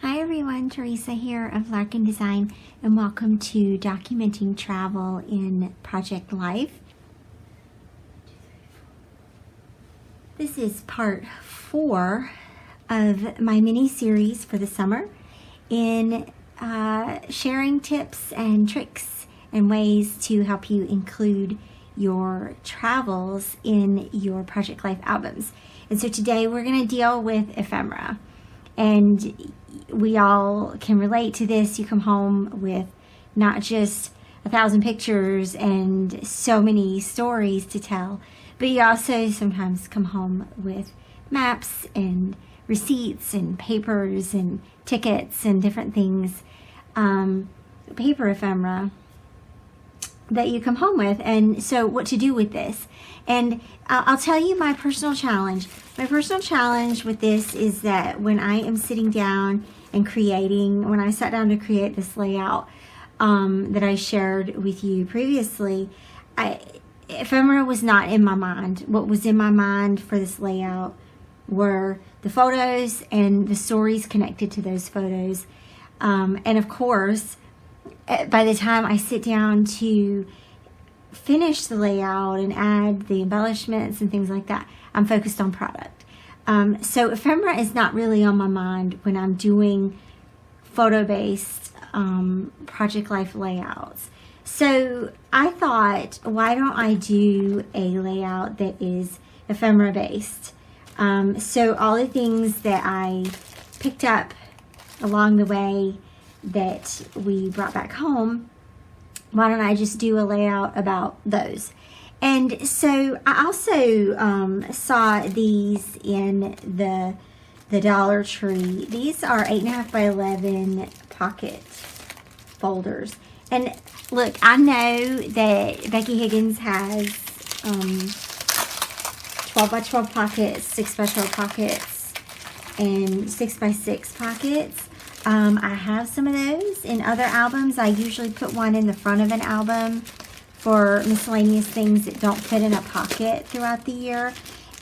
Hi everyone, Theresa here of Larkin Design, and welcome to Documenting Travel in Project Life. This is part 4 of my mini-series for the summer in sharing tips and tricks and ways to help you include your travels in your Project Life albums. And so today we're going to deal with ephemera. And we all can relate to this. You come home with not just 1,000 pictures and so many stories to tell, but you also sometimes come home with maps and receipts and papers and tickets and different things, paper ephemera that you come home with. And so what to do with this. And I'll tell you my personal challenge. My personal challenge with this is that when I am sitting down and when I sat down to create this layout that I shared with you previously, ephemera was not in my mind. What was in my mind for this layout were the photos and the stories connected to those photos. And of course, by the time I sit down to finish the layout and add the embellishments and things like that, I'm focused on product. So ephemera is not really on my mind when I'm doing photo-based Project Life layouts. So I thought, why don't I do a layout that is ephemera based? So all the things that I picked up along the way that we brought back home, why don't I just do a layout about those? And so I also saw these in the Dollar Tree. These are 8.5 by 11 pocket folders. And look, I know that Becky Higgins has 12 by 12 pockets, 6 by 12 pockets, and 6 by 6 pockets. I have some of those in other albums. I usually put one in the front of an album for miscellaneous things that don't fit in a pocket throughout the year.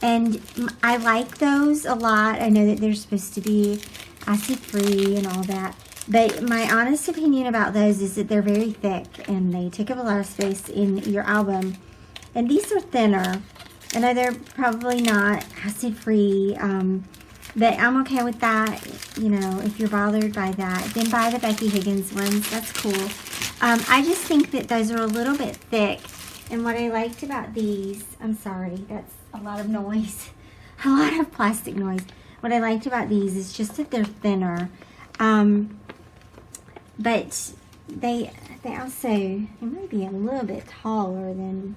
And I like those a lot. I know that they're supposed to be acid-free and all that. But my honest opinion about those is that they're very thick and they take up a lot of space in your album. And these are thinner. I know they're probably not acid-free, but I'm okay with that. You know, if you're bothered by that, then buy the Becky Higgins ones. That's cool. I just think that those are a little bit thick. And what I liked about these, I'm sorry, that's a lot of noise. A lot of plastic noise. What I liked about these is just that they're thinner. But they also, they might be a little bit taller than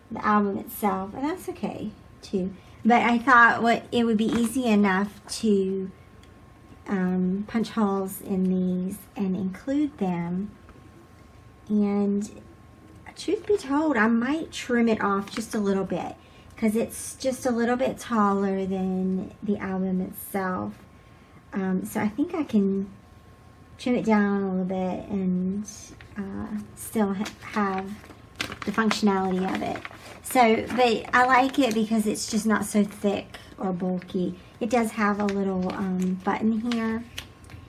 the album itself. And that's okay, too. But I thought it would be easy enough to punch holes in these and include them. And truth be told, I might trim it off just a little bit because it's just a little bit taller than the album itself. So I think I can trim it down a little bit and still have the functionality of it. So, but I like it because it's just not so thick or bulky. It does have a little button here.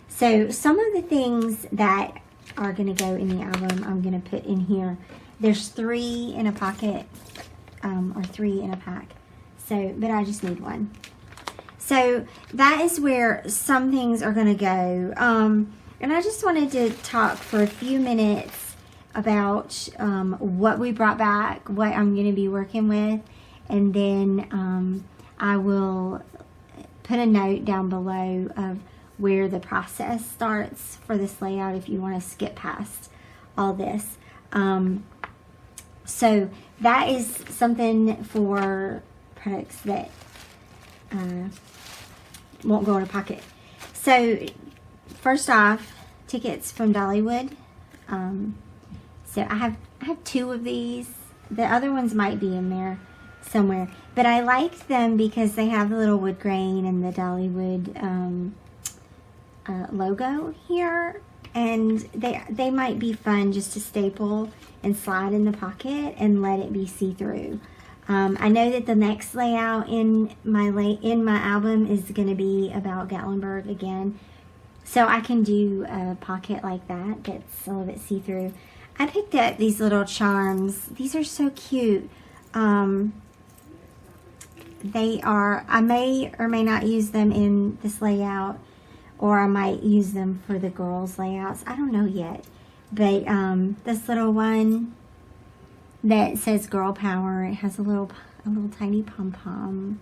So some of the things that are going to go in the album, I'm going to put in here. There's 3 in a pocket, or 3 in a pack. So, but I just need one. So that is where some things are going to go. And I just wanted to talk for a few minutes about what we brought back, what I'm going to be working with, and then I will put a note down below of where the process starts for this layout if you want to skip past all this. So that is something for products that won't go in a pocket. So first off, tickets from Dollywood. So I have 2 of these. The other ones might be in there somewhere. But I liked them because they have the little wood grain and the Dollywood logo here. And they might be fun just to staple and slide in the pocket and let it be see-through. I know that the next layout in my album is going to be about Gatlinburg again. So I can do a pocket like that that's a little bit see-through. I picked up these little charms. These are so cute. They are, I may or may not use them in this layout, or I might use them for the girls' layouts. I don't know yet. But this little one that says Girl Power, it has a little tiny pom-pom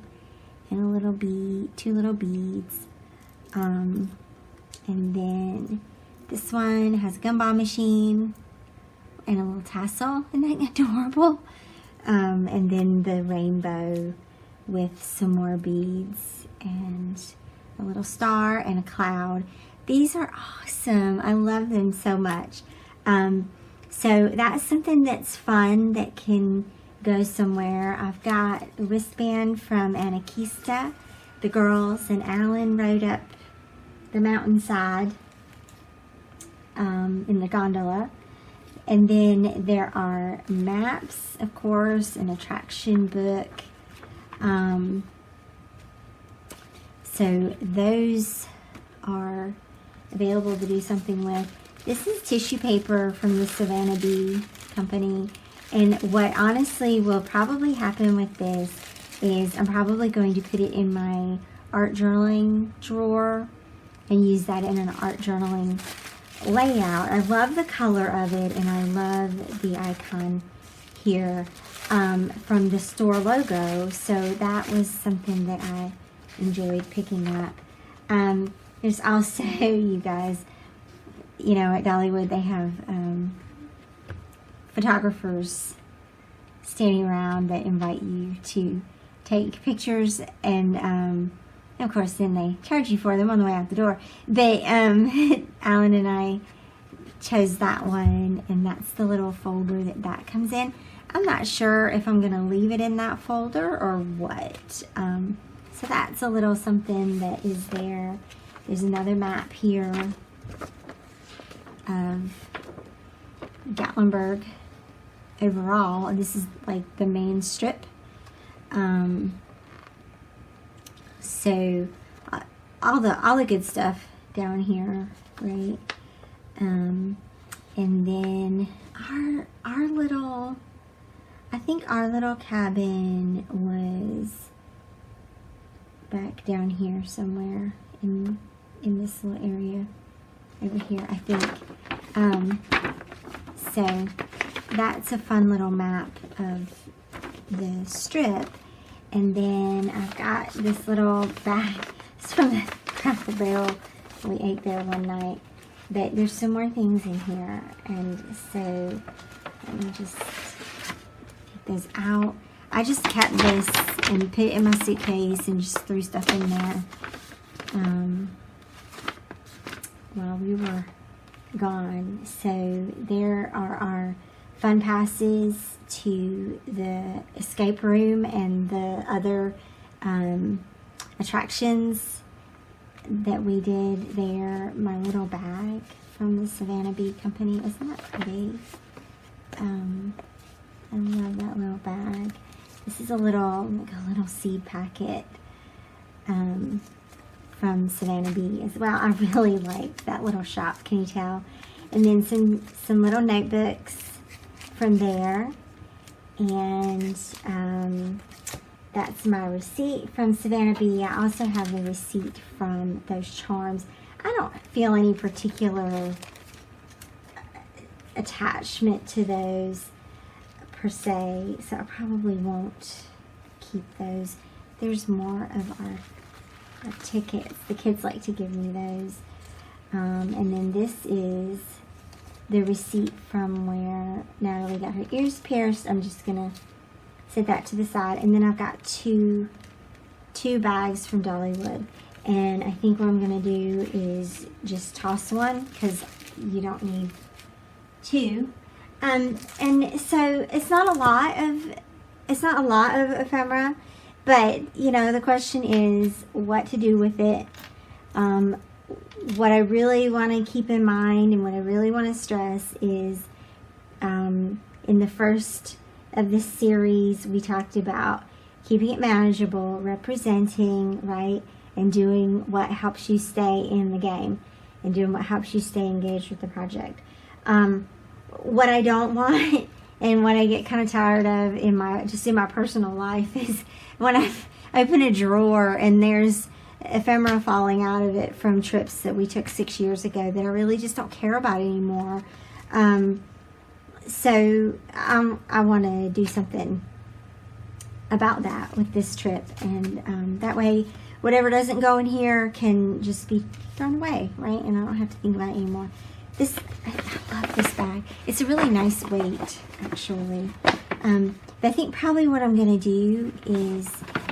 and a little bead, 2 little beads. And then this one has a gumball machine and a little tassel. Isn't that adorable? And then the rainbow with some more beads and a little star and a cloud. These are awesome. I love them so much. So that's something that's fun that can go somewhere. I've got a wristband from Anarchista. The girls and Alan rode up the mountainside in the gondola. And then there are maps, of course, an attraction book. So those are available to do something with. This is tissue paper from the Savannah Bee Company. And what honestly will probably happen with this is I'm probably going to put it in my art journaling drawer and use that in an art journaling layout. I love the color of it, and I love the icon here from the store logo. So that was something that I enjoyed picking up. There's also, you guys, you know, at Dollywood they have photographers standing around that invite you to take pictures, and of course then they charge you for them on the way out the door. But Alan and I chose that one, and that's the little folder that comes in. I'm not sure if I'm going to leave it in that folder or what. So that's a little something that is there. There's another map here of Gatlinburg overall, and this is like the main strip. So all the good stuff down here, right? And then our little, I think our little cabin was back down here somewhere in this little area over here, I think. So that's a fun little map of the strip. And then I've got this little bag. It's from the Crackle Barrel. We ate there one night. But there's some more things in here. And so let me just take those out. I just kept this and put it in my suitcase and just threw stuff in there while we were gone. So there are our fun passes to the escape room and the other attractions that we did there. My little bag from the Savannah Bee Company. Isn't that pretty? I love that little bag. This is a little seed packet from Savannah Bee as well. I really like that little shop, can you tell? And then some little notebooks from there. And that's my receipt from Savannah Bee. I also have the receipt from those charms. I don't feel any particular attachment to those per se, so I probably won't keep those. There's more of our tickets. The kids like to give me those. And then this is the receipt from where Natalie got her ears pierced. I'm just gonna set that to the side. And then I've got two bags from Dollywood. And I think what I'm gonna do is just toss one, because you don't need two. And so it's not a lot of ephemera, but you know, the question is what to do with it. What I really want to keep in mind and what I really want to stress is in the first of this series we talked about keeping it manageable, representing, right, and doing what helps you stay in the game. and doing what helps you stay engaged with the project. What I don't want and what I get kind of tired of in my personal life is when I open a drawer and there's ephemera falling out of it from trips that we took 6 years ago that I really just don't care about anymore. So I want to do something about that with this trip, and that way whatever doesn't go in here can just be thrown away, right? And I don't have to think about it anymore. I love this bag. It's a really nice weight, actually. But I think probably what I'm going to do is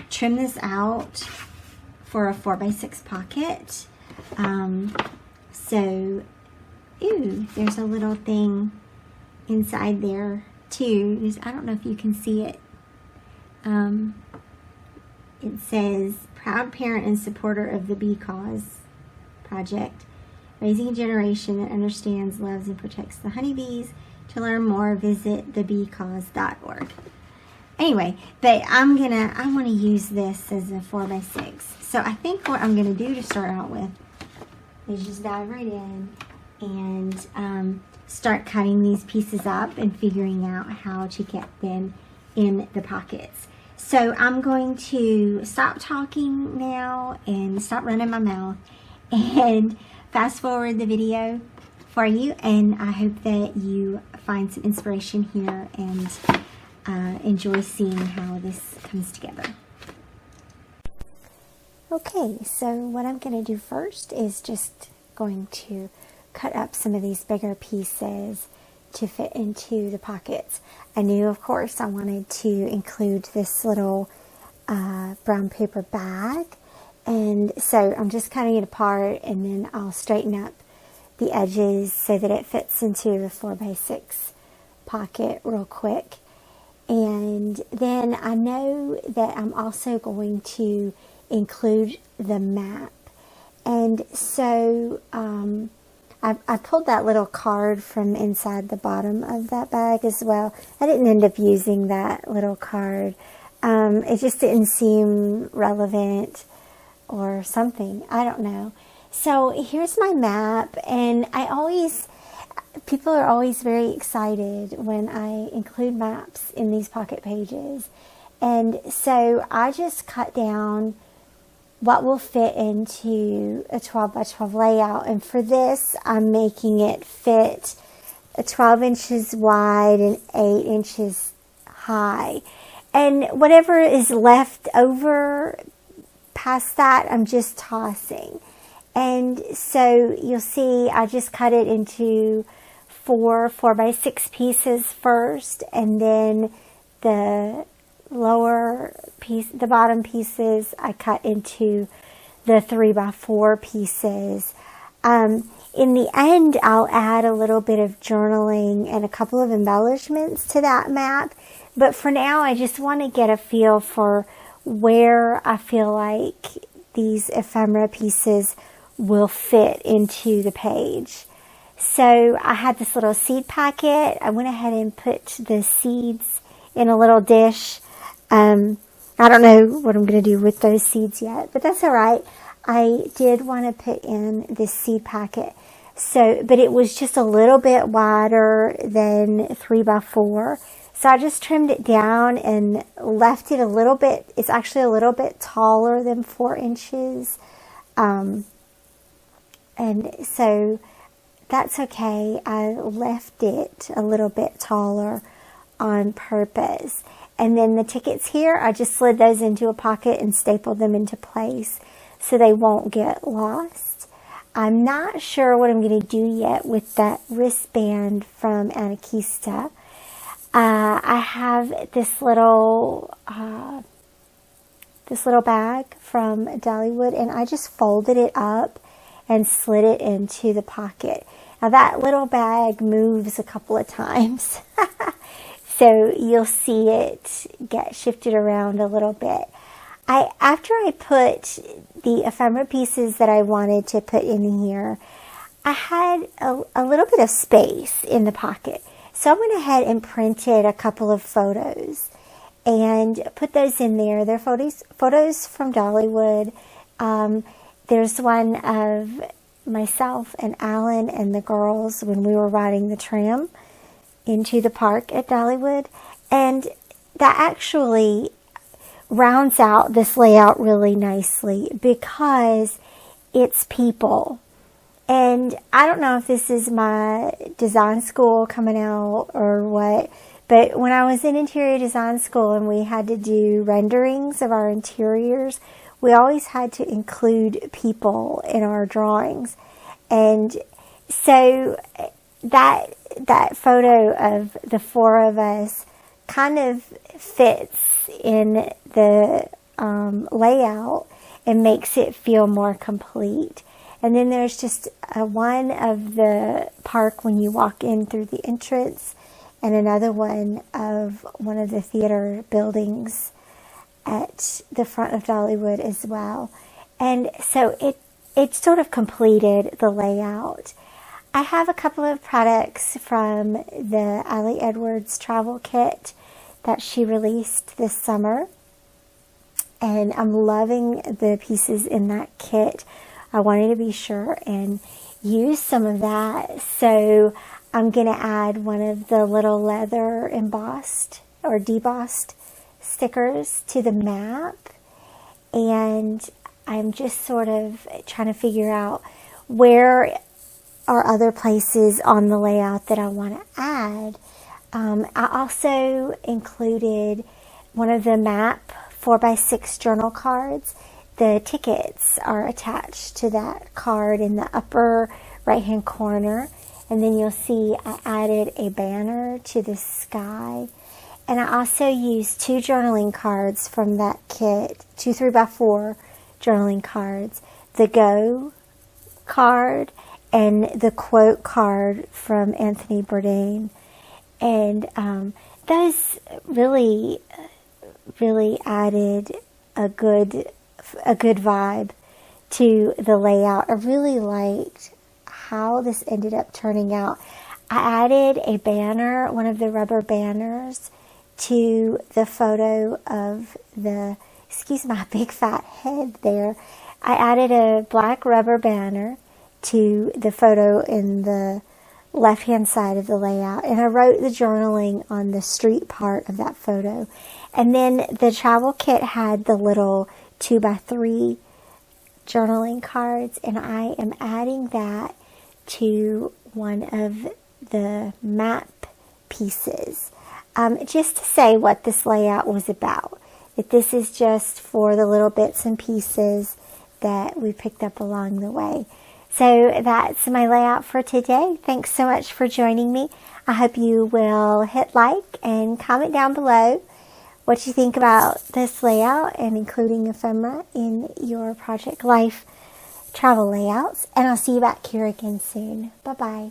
trim this out for a 4x6 pocket. So, ooh, there's a little thing inside there too. I don't know if you can see it. It says, proud parent and supporter of the Bee Cause Project, raising a generation that understands, loves, and protects the honeybees. To learn more, visit thebeecause.org. Anyway, but I want to use this as a 4x6. So I think what I'm going to do to start out with is just dive right in and start cutting these pieces up and figuring out how to get them in the pockets. So I'm going to stop talking now and stop running my mouth and fast forward the video for you, and I hope that you find some inspiration here and enjoy seeing how this comes together. Okay, so what I'm going to do first is just going to cut up some of these bigger pieces to fit into the pockets. I knew, of course, I wanted to include this little brown paper bag, and so I'm just cutting it apart, and then I'll straighten up the edges so that it fits into the 4x6 pocket real quick. And then I know that I'm also going to include the map, and so I pulled that little card from inside the bottom of that bag as well. I didn't end up using that little card. It just didn't seem relevant or something. I don't know. So here's my map, and people are always very excited when I include maps in these pocket pages. And so I just cut down what will fit into a 12 by 12 layout. And for this, I'm making it fit 12 inches wide and 8 inches high. And whatever is left over past that, I'm just tossing. And so you'll see I just cut it into 4x6 pieces first, and then the bottom pieces I cut into the 3x4 pieces. In the end, I'll add a little bit of journaling and a couple of embellishments to that map. But for now, I just want to get a feel for where I feel like these ephemera pieces will fit into the page. So I had this little seed packet. I went ahead and put the seeds in a little dish. I don't know what I'm going to do with those seeds yet, but that's all right. I did want to put in this seed packet. But it was just a little bit wider than 3x4. So I just trimmed it down and left it a little bit. It's actually a little bit taller than 4 inches. And so that's okay. I left it a little bit taller on purpose. And then the tickets here, I just slid those into a pocket and stapled them into place so they won't get lost. I'm not sure what I'm going to do yet with that wristband from Anarchista. I have this little bag from Dollywood, and I just folded it up and slid it into the pocket. Now that little bag moves a couple of times. So you'll see it get shifted around a little bit. After I put the ephemera pieces that I wanted to put in here, I had a little bit of space in the pocket. So I went ahead and printed a couple of photos and put those in there. They're photos from Dollywood. There's one of myself and Alan and the girls when we were riding the tram into the park at Dollywood. And that actually rounds out this layout really nicely because it's people. And I don't know if this is my design school coming out or what, but when I was in interior design school and we had to do renderings of our interiors, we always had to include people in our drawings. And so that photo of the four of us kind of fits in the layout and makes it feel more complete. And then there's just one of the park when you walk in through the entrance, and another one of one of the theater buildings at the front of Dollywood as well. And so it sort of completed the layout. I have a couple of products from the Allie Edwards travel kit that she released this summer, and I'm loving the pieces in that kit. I wanted to be sure and use some of that, so I'm going to add one of the little leather embossed or debossed stickers to the map, and I'm just sort of trying to figure out where are other places on the layout that I want to add. I also included one of the map 4x6 journal cards. The tickets are attached to that card in the upper right hand corner, and then you'll see I added a banner to the sky. And I also used 2 journaling cards from that kit, 2 3x4 journaling cards, the Go card and the quote card from Anthony Bourdain. And those really added a good vibe to the layout. I really liked how this ended up turning out. I added a banner, one of the rubber banners, to the photo of the, excuse my big fat head there. I added a black rubber banner to the photo in the left-hand side of the layout, and I wrote the journaling on the street part of that photo. And then the travel kit had the little 2x3 journaling cards, and I am adding that to one of the map pieces, just to say what this layout was about. That this is just for the little bits and pieces that we picked up along the way. So that's my layout for today. Thanks so much for joining me. I hope you will hit like and comment down below what you think about this layout and including ephemera in your project life travel layouts. And I'll see you back here again soon. Bye-bye.